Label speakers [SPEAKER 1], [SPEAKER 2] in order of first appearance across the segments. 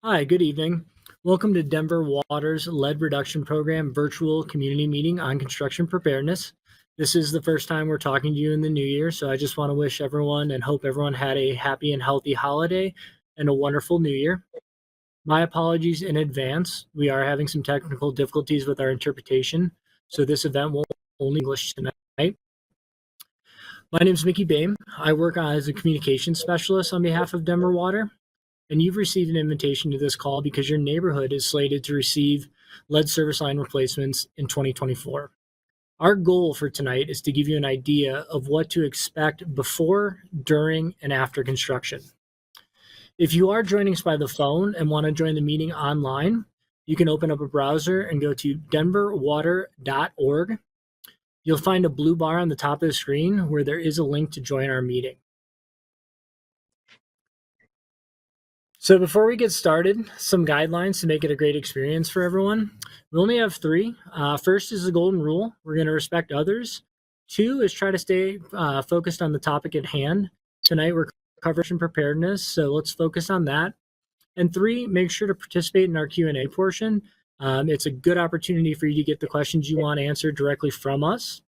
[SPEAKER 1] Hi, good evening. Welcome to Denver Water's Lead Reduction Program virtual community meeting on construction preparedness. This is the first time we're talking to you in the new year, so I just want to wish everyone and hope everyone had a happy and healthy holiday and a wonderful new year. My apologies in advance. We are having some technical difficulties with our interpretation, so this event will only English tonight. My name is Mickey Boehm. I work as a communications specialist on behalf of Denver Water. And you've received an invitation to this call because your neighborhood is slated to receive lead service line replacements in 2024. Our goal for tonight is to give you an idea of what to expect before, during, and after construction. If you are joining us by the phone and want to join the meeting online, you can open up a browser and go to denverwater.org. You'll find a blue bar on the top of the screen where there is a link to join our meeting. So before we get started, some guidelines to make it a great experience for everyone. We only have three. First is the golden rule. We're going to respect others. Two is try to stay focused on the topic at hand. Tonight we're covering preparedness, so let's focus on that. And three, make sure to participate in our Q&A portion. It's a good opportunity for you to get the questions you want answered directly from us.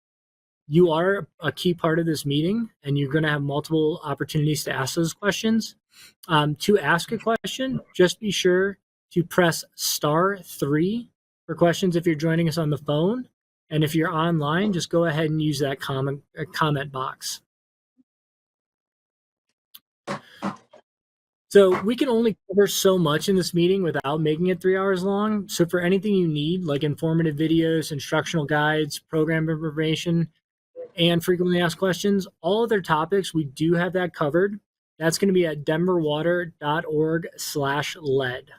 [SPEAKER 1] You are a key part of this meeting, and you're going to have multiple opportunities to ask those questions. To ask a question, just be sure to press *3 for questions if you're joining us on the phone. And if you're online, just go ahead and use that comment box. So we can only cover so much in this meeting without making it 3 hours long. So for anything you need, like informative videos, instructional guides, program information, and frequently asked questions, all other topics, we do have that covered. That's going to be at denverwater.org/lead.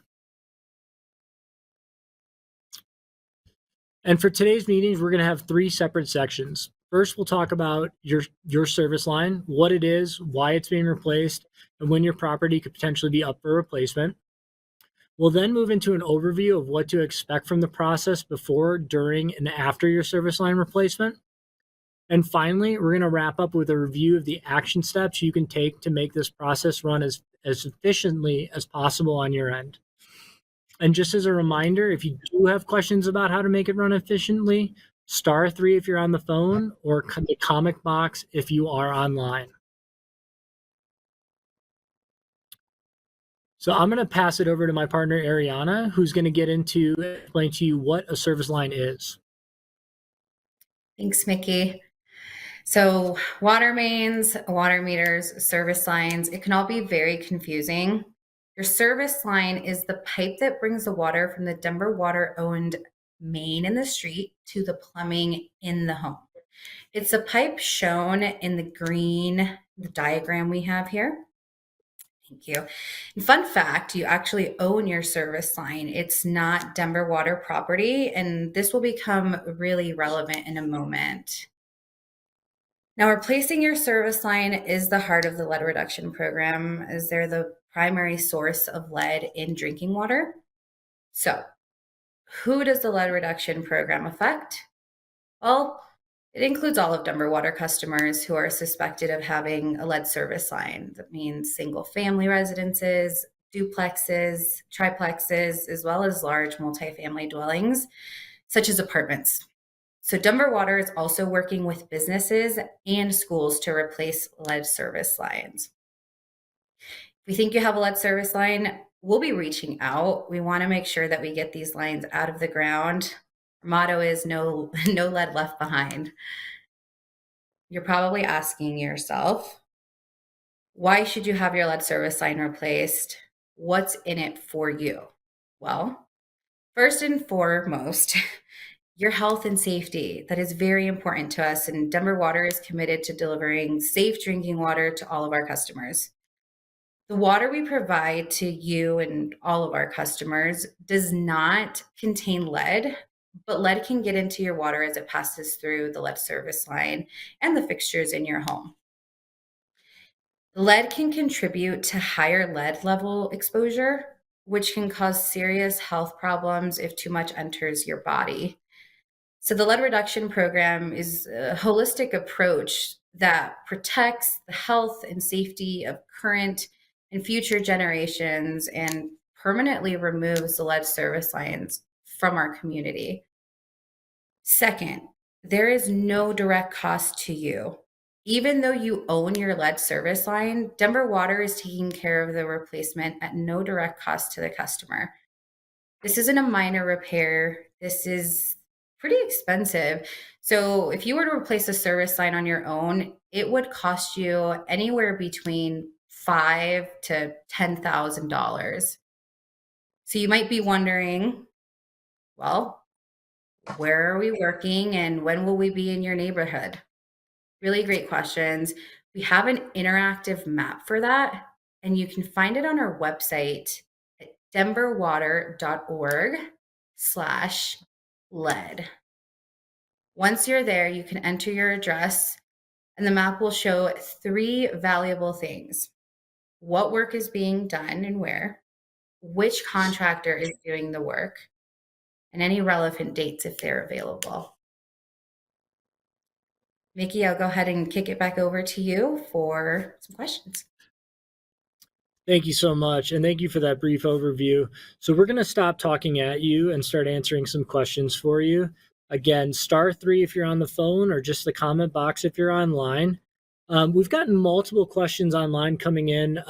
[SPEAKER 1] And for today's meetings, we're going to have three separate sections. First, we'll talk about your service line, what it is, why it's being replaced, and when your property could potentially be up for replacement. We'll then move into an overview of what to expect from the process before, during, and after your service line replacement. And finally, we're going to wrap up with a review of the action steps you can take to make this process run as efficiently as possible on your end. And just as a reminder, if you do have questions about how to make it run efficiently, *3 if you're on the phone, or the comment box if you are online. So I'm going to pass it over to my partner, Ariana, who's going to get into explain to you what a service line is.
[SPEAKER 2] Thanks, Mickey. So water mains, water meters, service lines, it can all be very confusing. Your service line is the pipe that brings the water from the Denver Water-owned main in the street to the plumbing in the home. It's a pipe shown in the green, the diagram we have here. Thank you. And fun fact, you actually own your service line. It's not Denver Water property, and this will become really relevant in a moment. Now, replacing your service line is the heart of the lead reduction program, as they're the primary source of lead in drinking water. So, who does the lead reduction program affect? Well, it includes all of Denver Water customers who are suspected of having a lead service line. That means single family residences, duplexes, triplexes, as well as large multifamily dwellings, such as apartments. So Denver Water is also working with businesses and schools to replace lead service lines. If we think you have a lead service line, we'll be reaching out. We want to make sure that we get these lines out of the ground. Our motto is no lead left behind. You're probably asking yourself, why should you have your lead service line replaced? What's in it for you? Well, first and foremost, your health and safety. That is very important to us, and Denver Water is committed to delivering safe drinking water to all of our customers. The water we provide to you and all of our customers does not contain lead, but lead can get into your water as it passes through the lead service line and the fixtures in your home. Lead can contribute to higher lead level exposure, which can cause serious health problems if too much enters your body. So the lead reduction program is a holistic approach that protects the health and safety of current and future generations and permanently removes the lead service lines from our community. Second, there is no direct cost to you. Even though you own your lead service line, Denver Water is taking care of the replacement at no direct cost to the customer. This isn't a minor repair. This is pretty expensive. So if you were to replace a service line on your own, it would cost you anywhere between $5,000 to $10,000. So you might be wondering, well, where are we working and when will we be in your neighborhood? Really great questions. We have an interactive map for that, and you can find it on our website at denverwater.org/lead. Once you're there, you can enter your address, and the map will show 3 valuable things: what work is being done and where, which contractor is doing the work, and any relevant dates if they're available. Mickey, I'll go ahead and kick it back over to you for some questions.
[SPEAKER 1] Thank you so much. And thank you for that brief overview. So we're going to stop talking at you and start answering some questions for you. Again, *3 if you're on the phone, or just the comment box if you're online. We've gotten multiple questions online coming in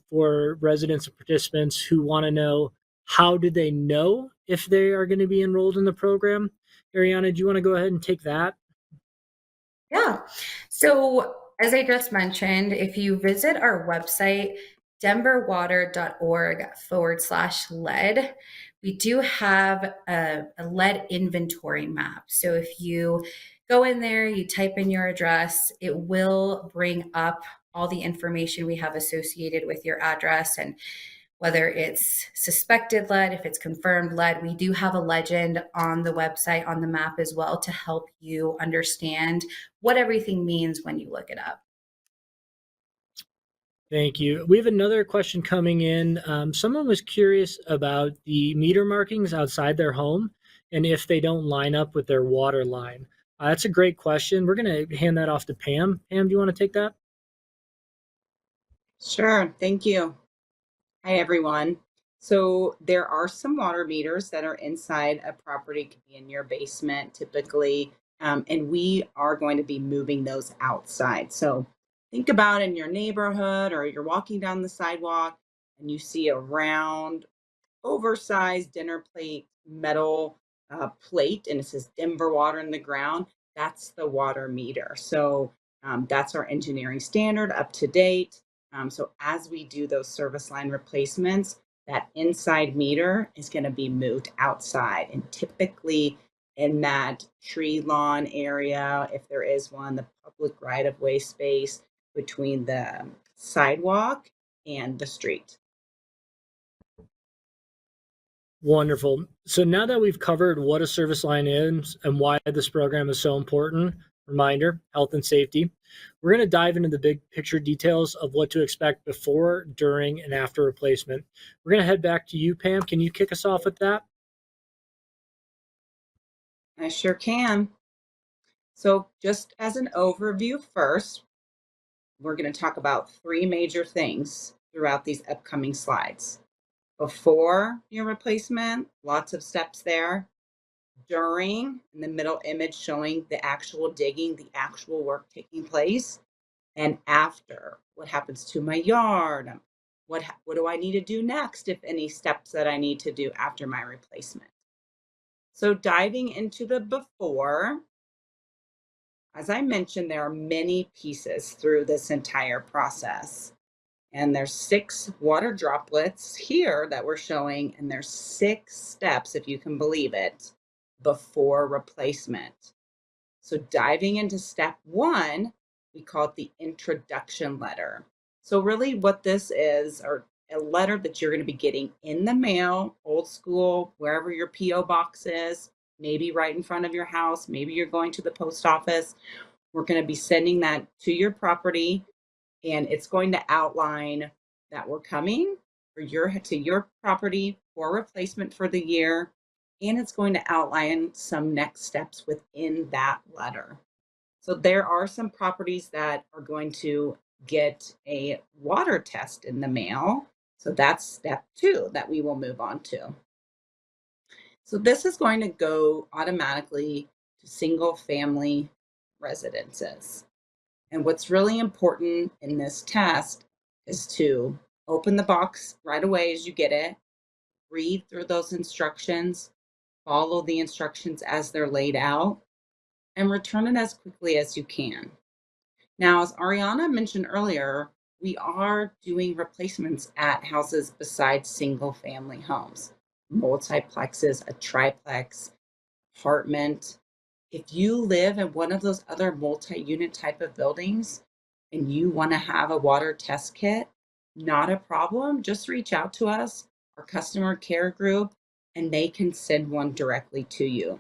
[SPEAKER 1] for residents and participants who want to know, how do they know if they are going to be enrolled in the program? Ariana, do you want to go ahead and take that?
[SPEAKER 2] Yeah. So, as I just mentioned, if you visit our website, denverwater.org/lead, we do have a lead inventory map. So, if you go in there, you type in your address, it will bring up all the information we have associated with your address, and whether it's suspected lead, if it's confirmed lead. We do have a legend on the website, on the map as well, to help you understand what everything means when you look it up.
[SPEAKER 1] Thank you. We have another question coming in. Someone was curious about the meter markings outside their home and if they don't line up with their water line. That's a great question. We're going to hand that off to Pam. Pam, do you want to take that?
[SPEAKER 3] Sure, thank you. Hi, everyone. So there are some water meters that are inside a property, could be in your basement typically, and we are going to be moving those outside. So think about in your neighborhood, or you're walking down the sidewalk and you see a round oversized dinner plate metal plate, and it says Denver Water in the ground. That's the water meter. So that's our engineering standard, up to date. So as we do those service line replacements, that inside meter is going to be moved outside, and typically in that tree lawn area, if there is one, the public right of way space between the sidewalk and the street.
[SPEAKER 1] Wonderful. So now that we've covered what a service line is and why this program is so important, reminder, health and safety, we're going to dive into the big picture details of what to expect before, during, and after replacement. We're going to head back to you, Pam. Can you kick us off with that?
[SPEAKER 3] I sure can. So just as an overview first, we're going to talk about 3 major things throughout these upcoming slides. Before your replacement, lots of steps there. During, in the middle image showing the actual digging, the actual work taking place. And after, what happens to my yard? What do I need to do next, if any steps that I need to do after my replacement? So diving into the before, as I mentioned, there are many pieces through this entire process. And there's 6 water droplets here that we're showing, and there's 6 steps, if you can believe it, before replacement. So diving into step 1, we call it the introduction letter. So really what this is, or a letter that you're going to be getting in the mail, old school, wherever your PO box is, maybe right in front of your house, maybe you're going to the post office. We're going to be sending that to your property, and it's going to outline that we're coming to your property for replacement for the year, and it's going to outline some next steps within that letter. So there are some properties that are going to get a water test in the mail. So that's step 2 that we will move on to. So this is going to go automatically to single family residences. And what's really important in this test is to open the box right away as you get it, read through those instructions, follow the instructions as they're laid out, and return it as quickly as you can. Now, as Ariana mentioned earlier, we are doing replacements at houses besides single family homes, multiplexes, a triplex, apartment. If you live in one of those other multi-unit type of buildings and you want to have a water test kit, not a problem. Just reach out to us, our customer care group, and they can send one directly to you.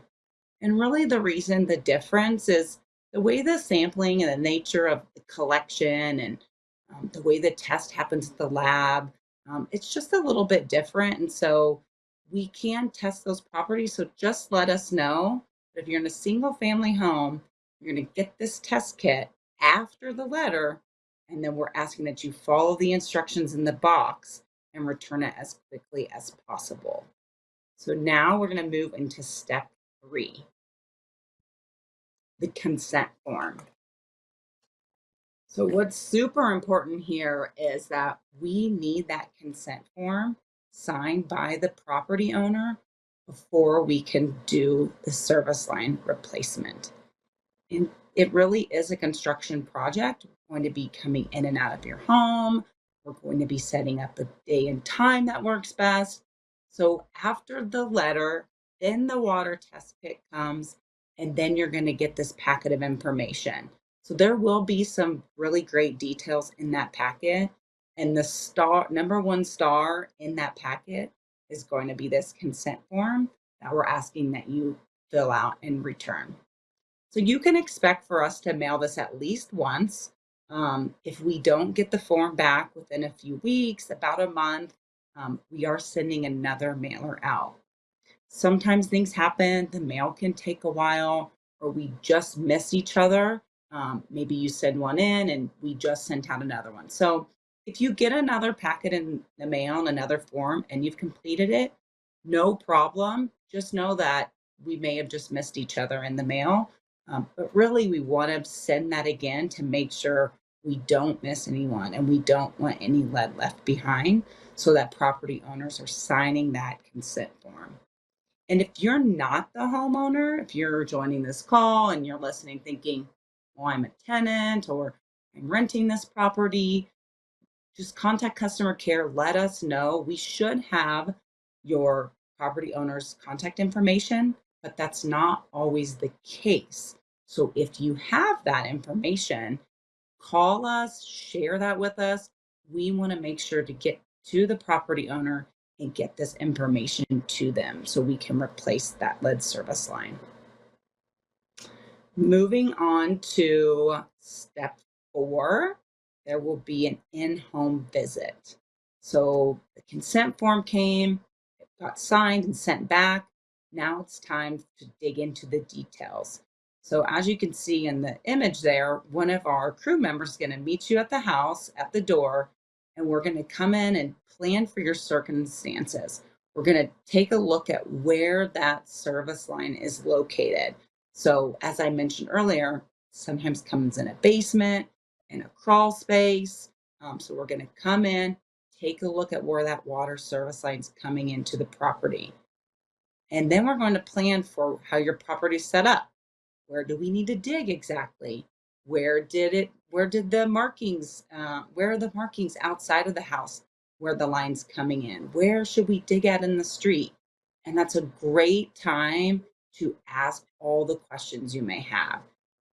[SPEAKER 3] And really, the reason the difference is the way the sampling and the nature of the collection and the way the test happens at the lab. It's just a little bit different. And so we can test those properties. So just let us know that if you're in a single family home, you're going to get this test kit after the letter. And then we're asking that you follow the instructions in the box and return it as quickly as possible. So now we're going to move into step 3, the consent form. So what's super important here is that we need that consent form signed by the property owner before we can do the service line replacement. And it really is a construction project. We're going to be coming in and out of your home. We're going to be setting up a day and time that works best. So after the letter, then the water test kit comes, and then you're going to get this packet of information. So there will be some really great details in that packet. And the number 1 star in that packet is going to be this consent form that we're asking that you fill out and return. So you can expect for us to mail this at least once. If we don't get the form back within a few weeks, about a month, we are sending another mailer out. Sometimes things happen, the mail can take a while, or we just miss each other. Maybe you send one in and we just sent out another one. So if you get another packet in the mail and another form and you've completed it, no problem. Just know that we may have just missed each other in the mail. But really, we want to send that again to make sure we don't miss anyone and we don't want any lead left behind, so that property owners are signing that consent form. And if you're not the homeowner, if you're joining this call and you're listening thinking, well, I'm a tenant or I'm renting this property, just contact customer care. Let us know. We should have your property owner's contact information, but that's not always the case. So if you have that information, call us, share that with us. We want to make sure to get to the property owner and get this information to them so we can replace that lead service line. Moving on to step 4, there will be an in-home visit. So the consent form came, it got signed and sent back. Now it's time to dig into the details. So as you can see in the image there, one of our crew members is going to meet you at the house, at the door, and we're going to come in and plan for your circumstances. We're going to take a look at where that service line is located. So as I mentioned earlier, sometimes comes in a basement, in a crawl space. So we're going to come in, take a look at where that water service line is coming into the property. And then we're going to plan for how your property is set up. Where do we need to dig exactly? Where are the markings outside of the house where the line's coming in? Where should we dig at in the street? And that's a great time to ask all the questions you may have.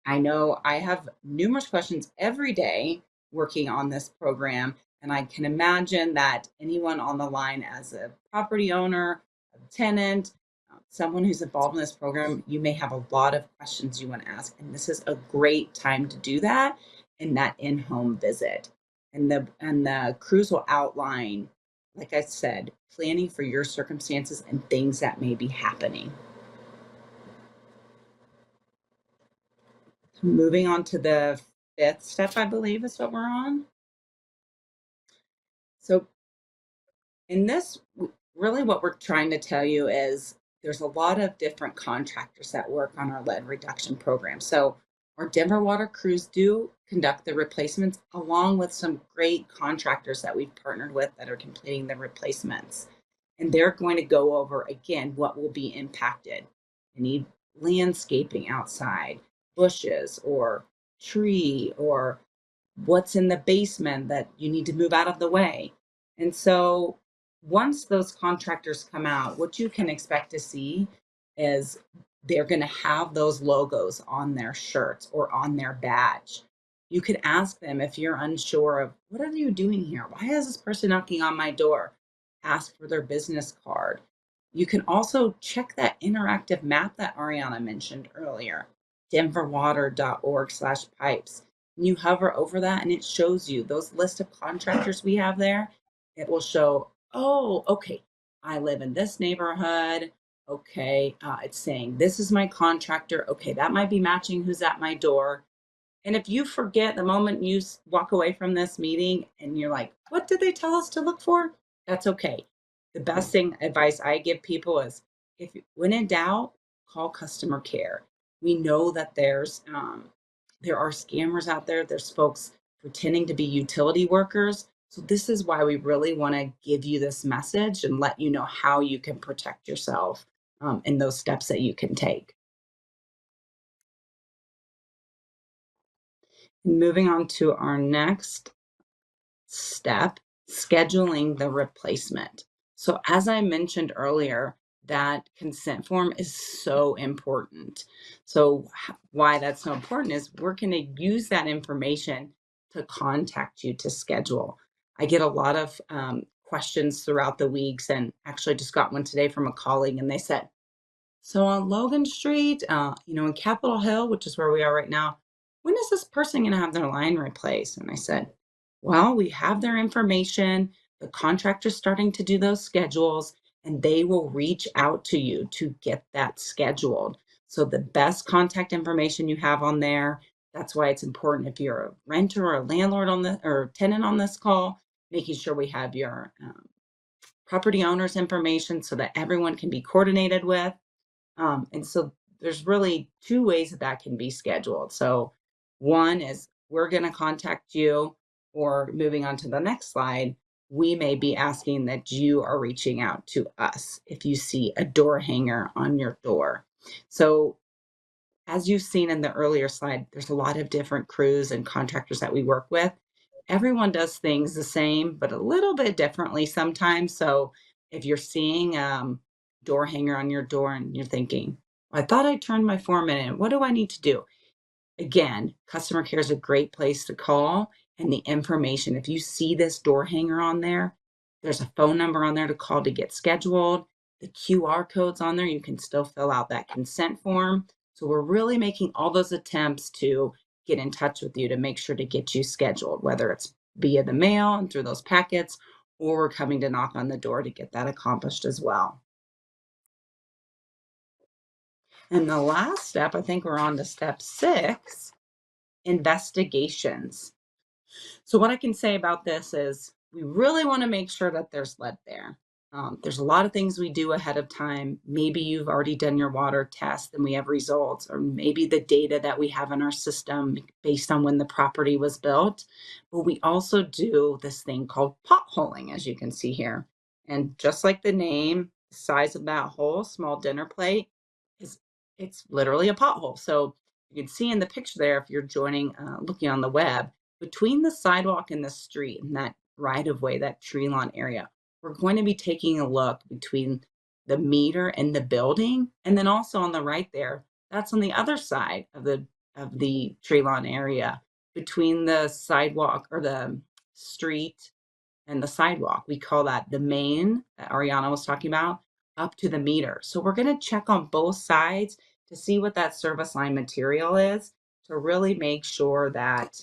[SPEAKER 3] I know I have numerous questions every day working on this program, and I can imagine that anyone on the line as a property owner, a tenant, someone who's involved in this program, you may have a lot of questions you want to ask, and this is a great time to do that in that in-home visit. And the crews will outline, like I said, planning for your circumstances and things that may be happening. Moving on to the 5th step, I believe is what we're on. So In this, really what we're trying to tell you is there's a lot of different contractors that work on our lead reduction program. So our Denver water crews do conduct the replacements along with some great contractors that we've partnered with that are completing the replacements. And they're going to go over again what will be impacted. Any landscaping outside, bushes or tree, or what's in the basement that you need to move out of the way. And so once those contractors come out, what you can expect to see is they're going to have those logos on their shirts or on their badge. You could ask them if you're unsure of what are you doing here? Why is this person knocking on my door? Ask for their business card. You can also check that interactive map that Ariana mentioned earlier, denverwater.org/pipes. You hover over that and it shows you those list of contractors we have there. It will show, oh, okay, I live in this neighborhood. Okay, it's saying this is my contractor. Okay, that might be matching who's at my door. And if you forget the moment you walk away from this meeting and you're like, what did they tell us to look for? That's okay. The best thing advice I give people is if when in doubt, call customer care. We know that there are scammers out there. There's folks pretending to be utility workers. So this is why we really want to give you this message and let you know how you can protect yourself and those steps that you can take. Moving on to our next step, scheduling the replacement. So, as I mentioned earlier, that consent form is so important. So, why that's so important is we're going to use that information to contact you to schedule. I get a lot of questions throughout the weeks, and actually just got one today from a colleague, and they said, so on Logan Street, in Capitol Hill, which is where we are right now, when is this person going to have their line replaced? And I said, well, we have their information. The contractor's starting to do those schedules, and they will reach out to you to get that scheduled. So the best contact information you have on there. That's why it's important if you're a renter or a landlord or tenant on this call, making sure we have your property owner's information so that everyone can be coordinated with. And so there's really two ways that that can be scheduled. So one is we're going to contact you, or moving on to the next slide, we may be asking that you are reaching out to us if you see a door hanger on your door. So as you've seen in the earlier slide, there's a lot of different crews and contractors that we work with. Everyone does things the same, but a little bit differently sometimes. So if you're seeing door hanger on your door and you're thinking, I thought I turned my form in, what do I need to do? Again, customer care is a great place to call, and the information, if you see this door hanger on there, there's a phone number on there to call to get scheduled. The QR codes on there, you can still fill out that consent form. So we're really making all those attempts to get in touch with you to make sure to get you scheduled, whether it's via the mail and through those packets, or we're coming to knock on the door to get that accomplished as well. And the last step, I think we're on to step 6, investigations. So what I can say about this is we really want to make sure that there's lead there. There's a lot of things we do ahead of time. Maybe you've already done your water test and we have results, or maybe the data that we have in our system based on when the property was built. But we also do this thing called potholing, as you can see here. And just like the name, the size of that hole, small dinner plate, is it's literally a pothole. So you can see in the picture there, if you're looking on the web, between the sidewalk and the street and that right of way, that tree lawn area, we're going to be taking a look between the meter and the building. And then also on the right there, that's on the other side of the tree lawn area, between the sidewalk or the street and the sidewalk. We call that the main that Ariana was talking about, up to the meter. So we're going to check on both sides to see what that service line material is, to really make sure that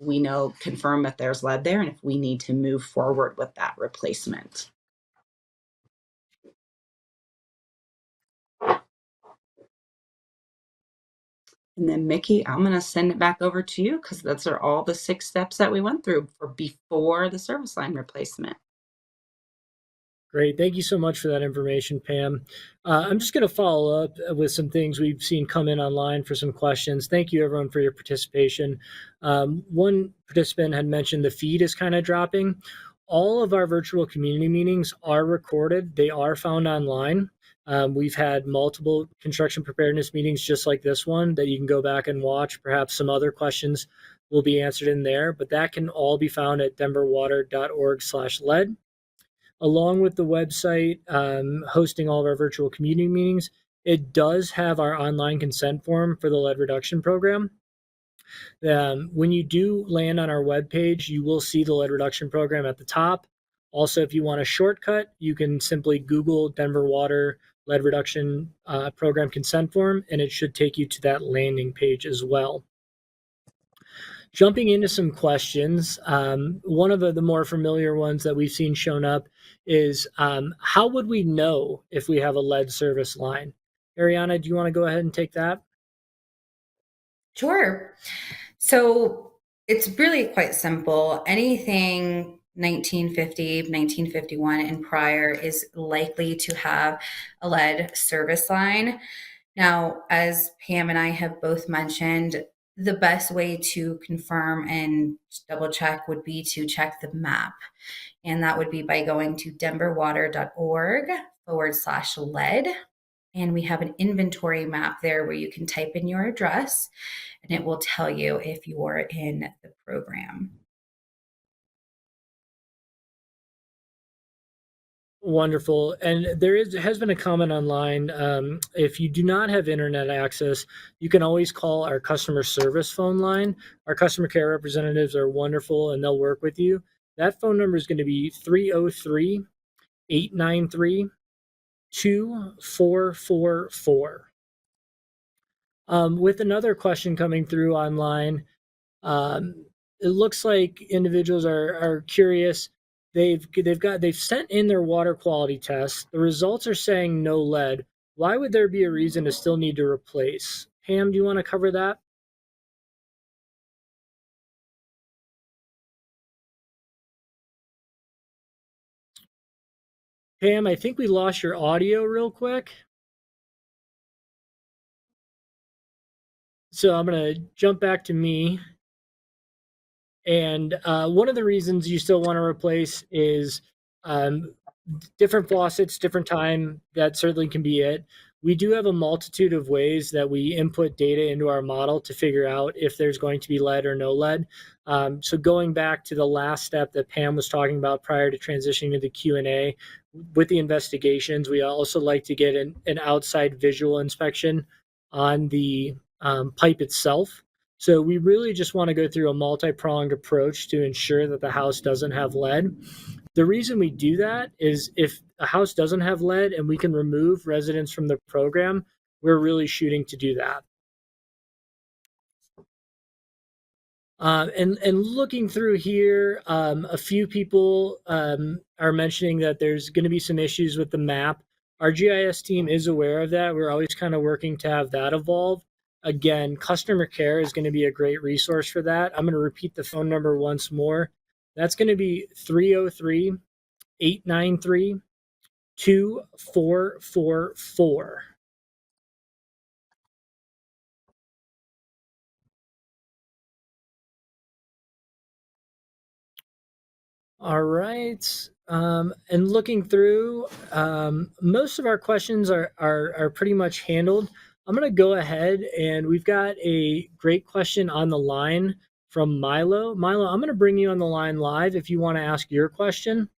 [SPEAKER 3] we confirm if there's lead there and if we need to move forward with that replacement. And then Mickey, I'm going to send it back over to you because those are all the 6 steps that we went through for before the service line replacement.
[SPEAKER 1] Great. Thank you so much for that information, Pam. I'm just going to follow up with some things we've seen come in online for some questions. Thank you, everyone, for your participation. One participant had mentioned the feed is kind of dropping. All of our virtual community meetings are recorded. They are found online. We've had multiple construction preparedness meetings just like this one that you can go back and watch. Perhaps some other questions will be answered in there, but that can all be found at denverwater.org/lead. Along with the website hosting all of our virtual community meetings, it does have our online consent form for the lead reduction program. When you do land on our webpage, you will see the lead reduction program at the top. Also, if you want a shortcut, you can simply Google Denver Water lead reduction program consent form, and it should take you to that landing page as well. Jumping into some questions, one of the more familiar ones that we've seen shown up is how would we know if we have a lead service line? Ariana, do you want to go ahead and take that?
[SPEAKER 2] Sure. So it's really quite simple. Anything 1950, 1951 and prior is likely to have a lead service line. Now, as Pam and I have both mentioned, the best way to confirm and double check would be to check the map. And that would be by going to denverwater.org/lead. And we have an inventory map there where you can type in your address and it will tell you if you're in the program.
[SPEAKER 1] Wonderful. And has been a comment online. If you do not have internet access, you can always call our customer service phone line. Our customer care representatives are wonderful and they'll work with you. That phone number is going to be 303-893-2444. With another question coming through online, it looks like individuals are curious. They've sent in their water quality test. The results are saying no lead. Why would there be a reason to still need to replace? Pam, do you want to cover that? Pam, I think we lost your audio real quick. So I'm going to jump back to me. And one of the reasons you still want to replace is different faucets, different time. That certainly can be it. We do have a multitude of ways that we input data into our model to figure out if there's going to be lead or no lead. So going back to the last step that Pam was talking about prior to transitioning to the Q&A, with the investigations, we also like to get an outside visual inspection on the pipe itself. So we really just want to go through a multi-pronged approach to ensure that the house doesn't have lead. The reason we do that is if a house doesn't have lead and we can remove residents from the program, we're really shooting to do that. And looking through here, a few people are mentioning that there's going to be some issues with the map. Our GIS team is aware of that. We're always kind of working to have that evolve. Again, customer care is going to be a great resource for that. I'm going to repeat the phone number once more. That's going to be 303-893-2444. All right. And looking through, most of our questions are pretty much handled. I'm going to go ahead and we've got a great question on the line from Milo. Milo, I'm going to bring you on the line live if you want to ask your question.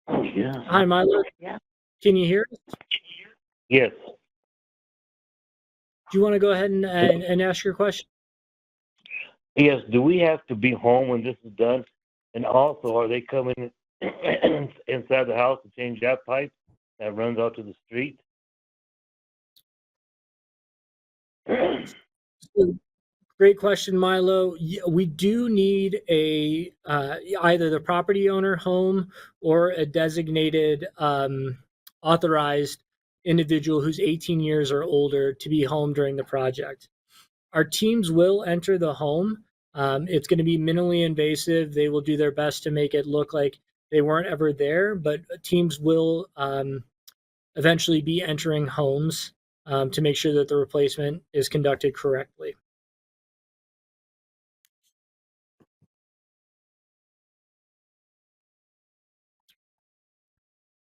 [SPEAKER 4] Oh, yeah.
[SPEAKER 1] Hi, Milo.
[SPEAKER 4] Yeah.
[SPEAKER 1] Can you hear us?
[SPEAKER 4] Yes.
[SPEAKER 1] Do you want to go ahead and ask your question?
[SPEAKER 4] Yes. Do we have to be home when this is done? And also, are they coming inside the house to change that pipe that runs out to the street?
[SPEAKER 1] Great question, Milo. We do need a either the property owner home or a designated authorized individual who's 18 years or older to be home during the project. Our teams will enter the home. It's going to be minimally invasive. They will do their best to make it look like they weren't ever there, but teams will eventually be entering homes to make sure that the replacement is conducted correctly.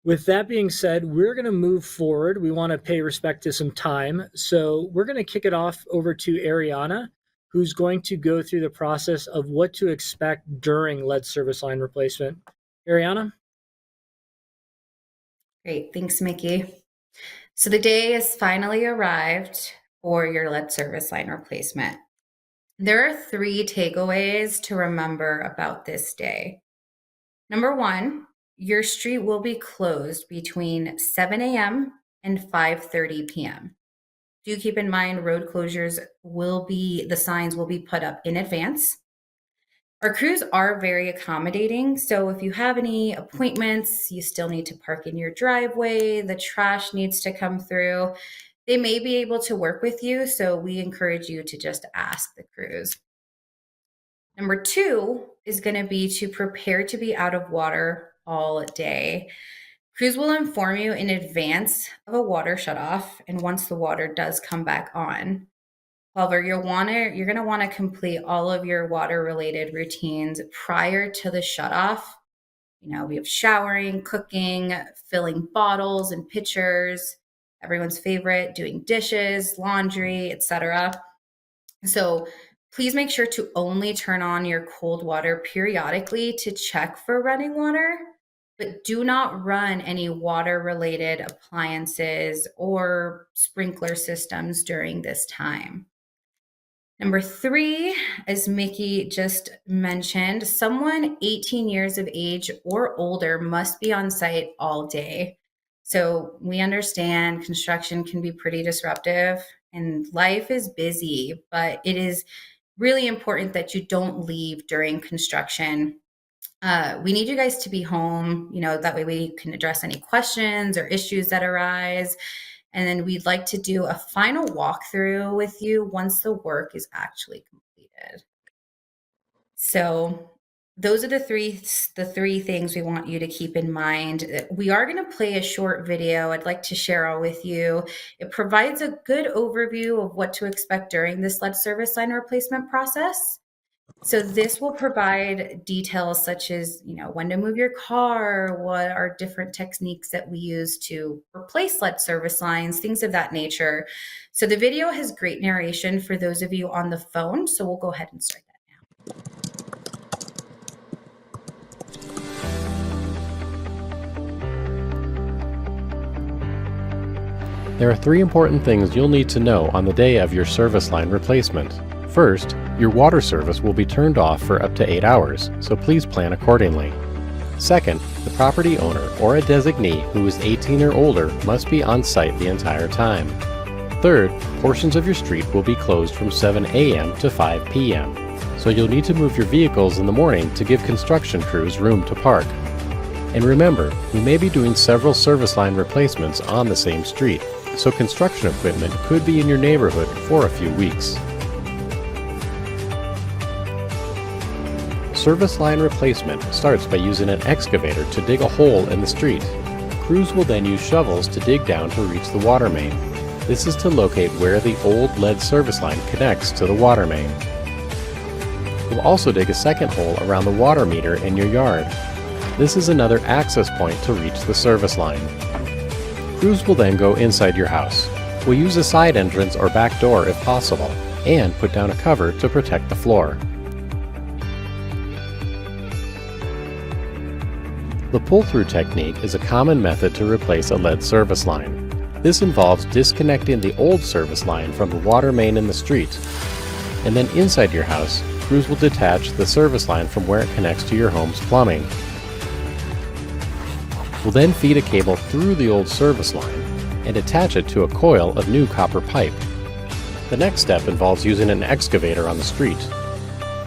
[SPEAKER 1] With that being said, we're going to move forward. We want to pay respect to some time. So we're going to kick it off over to Ariana, who's going to go through the process of what to expect during lead service line replacement. Ariana?
[SPEAKER 2] Great. Thanks, Mickey. So the day has finally arrived for your lead service line replacement. There are 3 takeaways to remember about this day. Number 1, your street will be closed between 7 a.m. and 5:30 p.m. Do keep in mind road closures the signs will be put up in advance. Our crews are very accommodating, so if you have any appointments, you still need to park in your driveway, the trash needs to come through, they may be able to work with you, so we encourage you to just ask the crews. Number 2 is going to be to prepare to be out of water all day. Crews will inform you in advance of a water shutoff and once the water does come back on. However, you're going to want to complete all of your water-related routines prior to the shutoff. We have showering, cooking, filling bottles and pitchers, everyone's favorite, doing dishes, laundry, etc. So please make sure to only turn on your cold water periodically to check for running water, but do not run any water-related appliances or sprinkler systems during this time. Number 3, as Mickey just mentioned, someone 18 years of age or older must be on site all day. So we understand construction can be pretty disruptive and life is busy, but it is really important that you don't leave during construction. We need you guys to be home, that way we can address any questions or issues that arise. And then we'd like to do a final walkthrough with you once the work is actually completed. So those are the three things we want you to keep in mind. We are going to play a short video I'd like to share all with you. It provides a good overview of what to expect during this lead service line replacement process. So this will provide details such as, when to move your car, what are different techniques that we use to replace lead service lines, things of that nature. So the video has great narration for those of you on the phone. So we'll go ahead and start that now.
[SPEAKER 5] There are 3 important things you'll need to know on the day of your service line replacement. First, your water service will be turned off for up to 8 hours, so please plan accordingly. Second, the property owner or a designee who is 18 or older must be on site the entire time. Third, portions of your street will be closed from 7 a.m. to 5 p.m., so you'll need to move your vehicles in the morning to give construction crews room to park. And remember, we may be doing several service line replacements on the same street, so construction equipment could be in your neighborhood for a few weeks. Service line replacement starts by using an excavator to dig a hole in the street. Crews will then use shovels to dig down to reach the water main. This is to locate where the old lead service line connects to the water main. You'll also dig a second hole around the water meter in your yard. This is another access point to reach the service line. Crews will then go inside your house. We'll use a side entrance or back door if possible, and put down a cover to protect the floor. The pull-through technique is a common method to replace a lead service line. This involves disconnecting the old service line from the water main in the street. And then inside your house, crews will detach the service line from where it connects to your home's plumbing. We'll then feed a cable through the old service line and attach it to a coil of new copper pipe. The next step involves using an excavator on the street.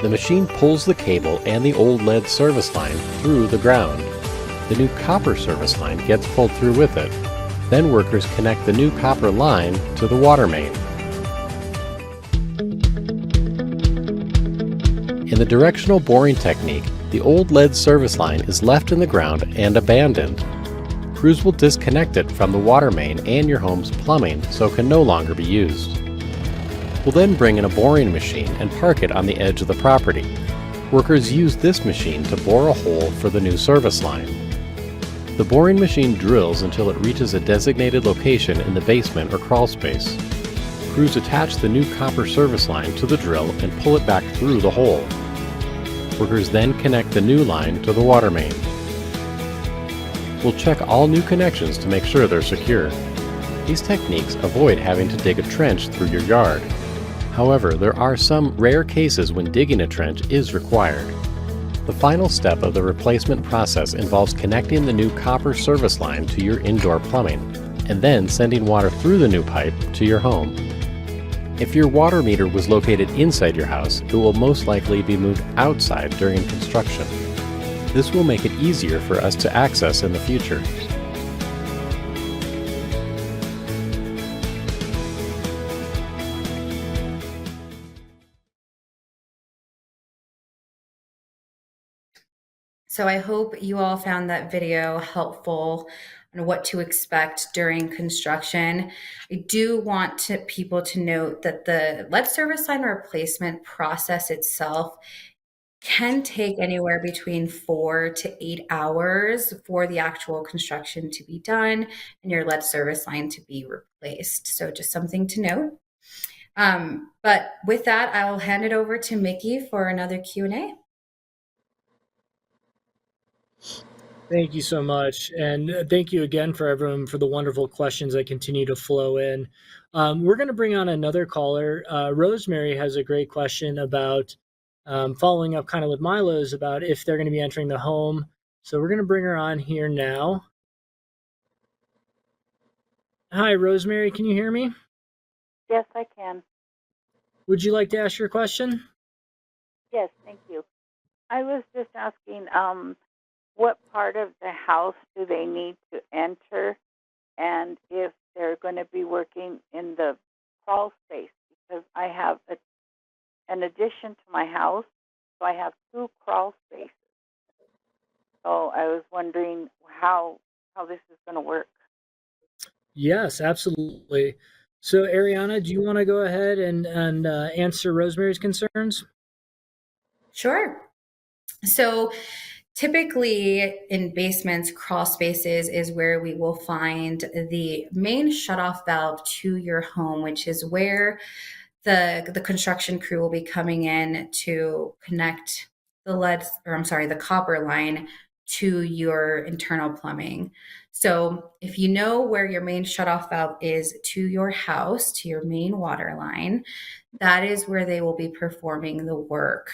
[SPEAKER 5] The machine pulls the cable and the old lead service line through the ground. The new copper service line gets pulled through with it. Then workers connect the new copper line to the water main. In the directional boring technique, the old lead service line is left in the ground and abandoned. Crews will disconnect it from the water main and your home's plumbing so it can no longer be used. We'll then bring in a boring machine and park it on the edge of the property. Workers use this machine to bore a hole for the new service line. The boring machine drills until it reaches a designated location in the basement or crawl space. Crews attach the new copper service line to the drill and pull it back through the hole. Workers then connect the new line to the water main. We'll check all new connections to make sure they're secure. These techniques avoid having to dig a trench through your yard. However, there are some rare cases when digging a trench is required. The final step of the replacement process involves connecting the new copper service line to your indoor plumbing, and then sending water through the new pipe to your home. If your water meter was located inside your house, it will most likely be moved outside during construction. This will make it easier for us to access in the future.
[SPEAKER 2] So I hope you all found that video helpful on what to expect during construction. I do want people to note that the lead service line replacement process itself can take anywhere between 4 to 8 hours for the actual construction to be done and your lead service line to be replaced. So just something to note. But with that, I will hand it over to Mickey for another Q&A.
[SPEAKER 1] Thank you so much. And thank you again for everyone for the wonderful questions that continue to flow in. We're going to bring on another caller. Rosemary has a great question about following up kind of with Milo's about if they're going to be entering the home. So we're going to bring her on here now. Hi, Rosemary. Can you hear me?
[SPEAKER 6] Yes, I can.
[SPEAKER 1] Would you like to ask your question?
[SPEAKER 6] Yes, thank you. I was just asking, what part of the house do they need to enter, and if they're going to be working in the crawl space? Because I have an addition to my house, so I have 2 crawl spaces. So I was wondering how this is going to work.
[SPEAKER 1] Yes, absolutely. So Ariana, do you want to go ahead and answer Rosemary's concerns?
[SPEAKER 2] Sure. So typically in basements, crawl spaces is where we will find the main shutoff valve to your home, which is where the construction crew will be coming in to connect the copper line to your internal plumbing. So if you know where your main shutoff valve is to your house, to your main water line, that is where they will be performing the work.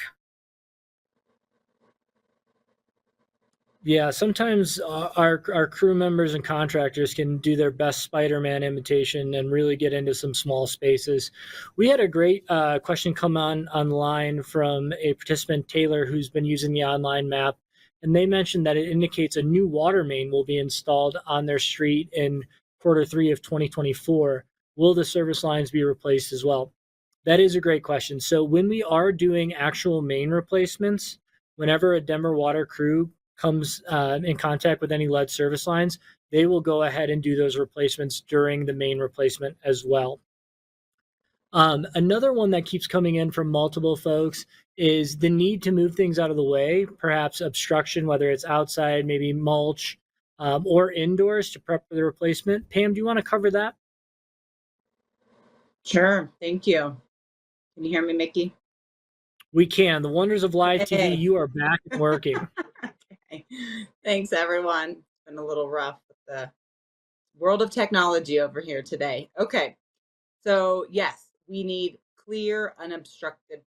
[SPEAKER 1] Yeah, sometimes our crew members and contractors can do their best Spider-Man imitation and really get into some small spaces. We had a great question come online from a participant, Taylor, who's been using the online map, and they mentioned that it indicates a new water main will be installed on their street in Q3 of 2024. Will the service lines be replaced as well? That is a great question. So when we are doing actual main replacements, whenever a Denver Water crew comes in contact with any lead service lines, they will go ahead and do those replacements during the main replacement as well. Another one that keeps coming in from multiple folks is the need to move things out of the way, perhaps obstruction, whether it's outside, maybe mulch, or indoors to prep for the replacement. Pam, do you want to cover that?
[SPEAKER 3] Sure. Thank you. Can you hear me, Mickey?
[SPEAKER 1] We can. The wonders of live
[SPEAKER 3] Hey.
[SPEAKER 1] TV, you are back and working.
[SPEAKER 3] Okay. Thanks, everyone. It's been a little rough with the world of technology over here today. Okay. So, yes, we need clear, unobstructed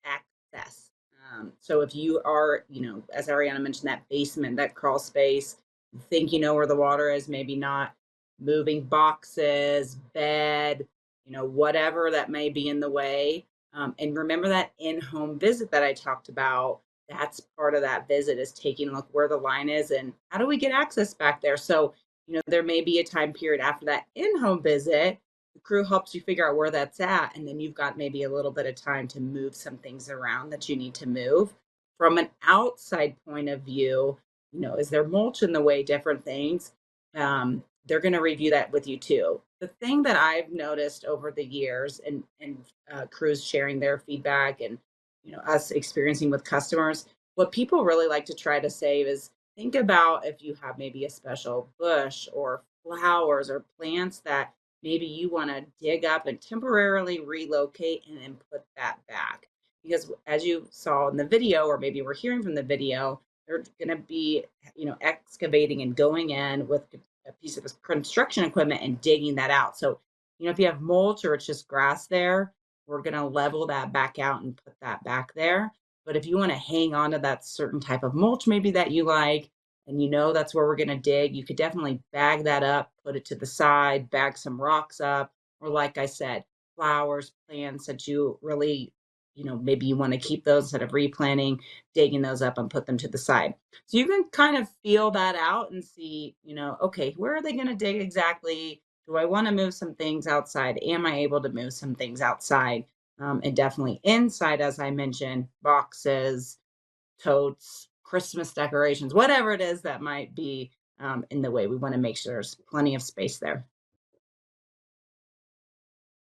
[SPEAKER 3] access. So if you are, as Ariana mentioned, that basement, that crawl space, you think you know where the water is, maybe not, moving boxes, bed, whatever that may be in the way. And remember that in-home visit that I talked about. That's part of that visit, is taking a look where the line is and how do we get access back there. So, there may be a time period after that in-home visit the crew helps you figure out where that's at, and then you've got maybe a little bit of time to move some things around that you need to move. From an outside point of view, is there mulch in the way, different things? They're going to review that with you too. The thing that I've noticed over the years, and crews sharing their feedback, and us experiencing with customers, what people really like to try to save is think about if you have maybe a special bush or flowers or plants that maybe you want to dig up and temporarily relocate and then put that back. Because as you saw in the video, or maybe we're hearing from the video, they're going to be, excavating and going in with a piece of construction equipment and digging that out. So, if you have mulch or it's just grass there, we're going to level that back out and put that back there. But if you want to hang on to that certain type of mulch, maybe that you like, and that's where we're going to dig, you could definitely bag that up, put it to the side, bag some rocks up, or like I said, flowers, plants that you really, maybe you want to keep those instead of replanting, digging those up and put them to the side. So you can kind of feel that out and see, okay, where are they going to dig exactly? Do I want to move some things outside? Am I able to move some things outside? And definitely inside, as I mentioned, boxes, totes, Christmas decorations, whatever it is that might be in the way. We want to make sure there's plenty of space there.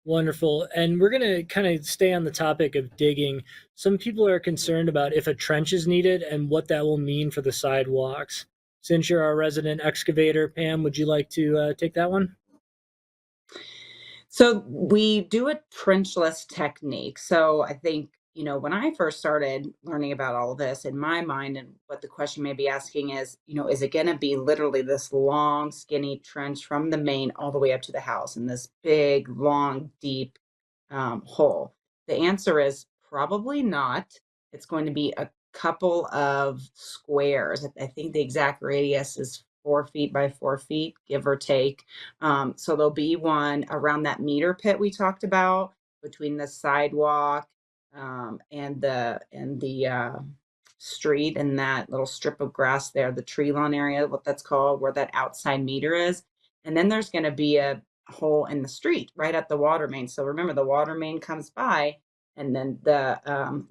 [SPEAKER 1] Wonderful. And we're going to kind of stay on the topic of digging. Some people are concerned about if a trench is needed and what that will mean for the sidewalks. Since you're our resident excavator, Pam, would you like to take that one?
[SPEAKER 3] So we do a trenchless technique. So I think, when I first started learning about all of this, in my mind, and what the question may be asking is it going to be literally this long, skinny trench from the main all the way up to the house in this big, long, deep hole? The answer is probably not. It's going to be a couple of squares. I think the exact radius is 4 feet by 4 feet, give or take. So there'll be one around that meter pit we talked about, between the sidewalk and the street, and that little strip of grass there, the tree lawn area, what that's called, where that outside meter is. And then there's going to be a hole in the street right at the water main. So remember, the water main comes by, and then the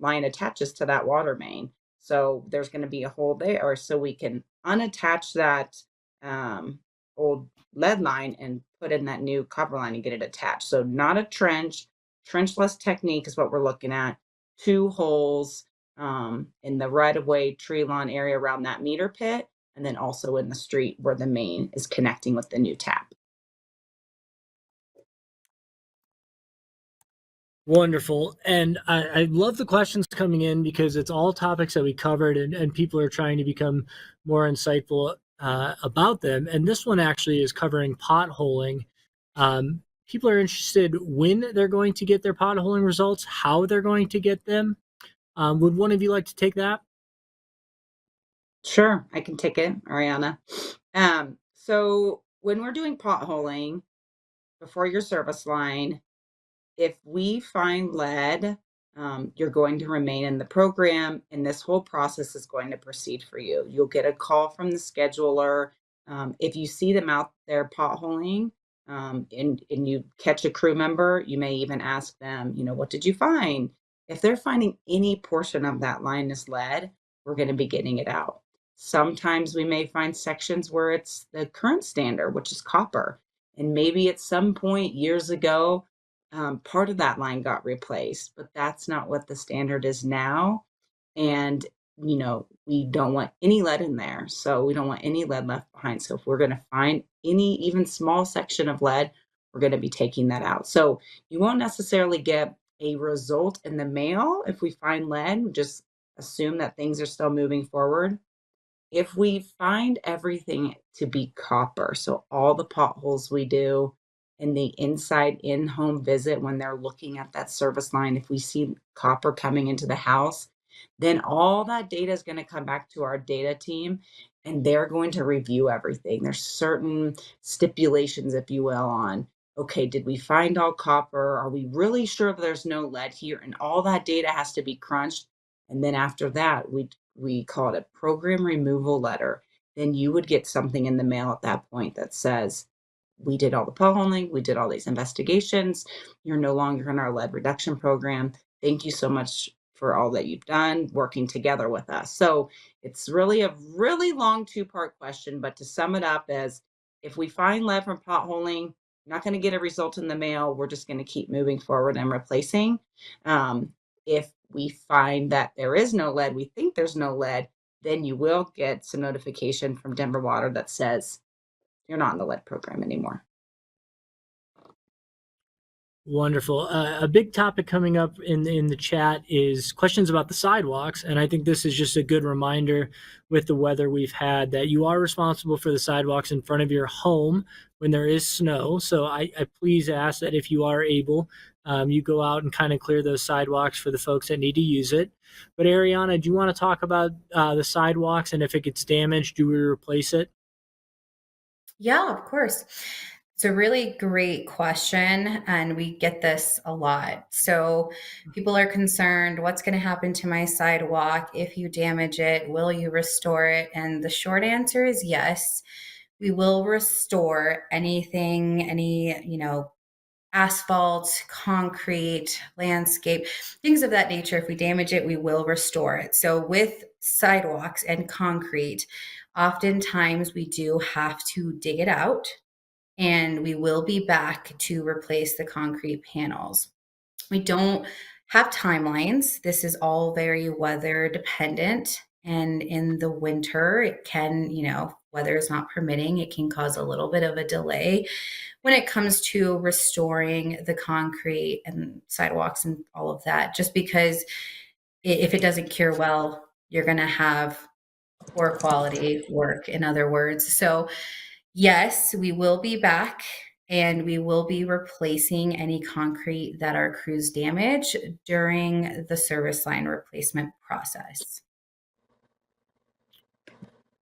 [SPEAKER 3] line attaches to that water main. So there's going to be a hole there, or so we can unattach that old lead line and put in that new copper line and get it attached. So not a trench. Trenchless technique is what we're looking at. 2 holes in the right-of-way tree lawn area around that meter pit, and then also in the street where the main is connecting with the new tap.
[SPEAKER 1] Wonderful. And I love the questions coming in because it's all topics that we covered, and people are trying to become more insightful about them. And this one actually is covering potholing. People are interested when they're going to get their potholing results, how they're going to get them. Would one of you like to take that?
[SPEAKER 3] Sure, I can take it, Ariana. So when we're doing potholing before your service line, if we find lead, you're going to remain in the program, and this whole process is going to proceed for you. You'll get a call from the scheduler. If you see them out there potholing, and you catch a crew member, you may even ask them, what did you find? If they're finding any portion of that line is lead, we're going to be getting it out. Sometimes we may find sections where it's the current standard, which is copper. And maybe at some point years ago, part of that line got replaced, but that's not what the standard is now. And, we don't want any lead in there. So we don't want any lead left behind. So if we're going to find any even small section of lead, we're going to be taking that out. So you won't necessarily get a result in the mail if we find lead. Just assume that things are still moving forward. If we find everything to be copper, so all the potholes we do in the inside in-home visit when they're looking at that service line, if we see copper coming into the house, then all that data is going to come back to our data team, and they're going to review everything. There's certain stipulations, if you will, on, okay, did we find all copper? Are we really sure there's no lead here? And all that data has to be crunched. And then after that, we call it a program removal letter. Then you would get something in the mail at that point that says, we did all the polling, we did all these investigations. You're no longer in our lead reduction program. Thank you so much for all that you've done working together with us. So it's really a really long two-part question, but to sum it up as if we find lead from potholing, not going to get a result in the mail. We're just going to keep moving forward and replacing. If we find that there is no lead, we think there's no lead, then you will get some notification from Denver Water that says you're not in the lead program anymore.
[SPEAKER 1] Wonderful. A big topic coming up in the chat is questions about the sidewalks, and I think this is just a good reminder with the weather we've had that you are responsible for the sidewalks in front of your home when there is snow. So I please ask that if you are able, you go out and kind of clear those sidewalks for the folks that need to use it. But Ariana, do you want to talk about the sidewalks, and if it gets damaged, do we replace it?
[SPEAKER 2] Yeah, of course. It's a really great question, and we get this a lot. So people are concerned, what's going to happen to my sidewalk if you damage it? Will you restore it? And the short answer is yes. We will restore anything, asphalt, concrete, landscape, things of that nature. If we damage it, we will restore it. So with sidewalks and concrete, oftentimes we do have to dig it out, and we will be back to replace the concrete panels. We don't have timelines. This is all very weather dependent. And in the winter, it can, weather is not permitting, it can cause a little bit of a delay when it comes to restoring the concrete and sidewalks and all of that, just because if it doesn't cure well, you're going to have poor quality work, in other words. So yes, we will be back, and we will be replacing any concrete that our crews damage during the service line replacement process.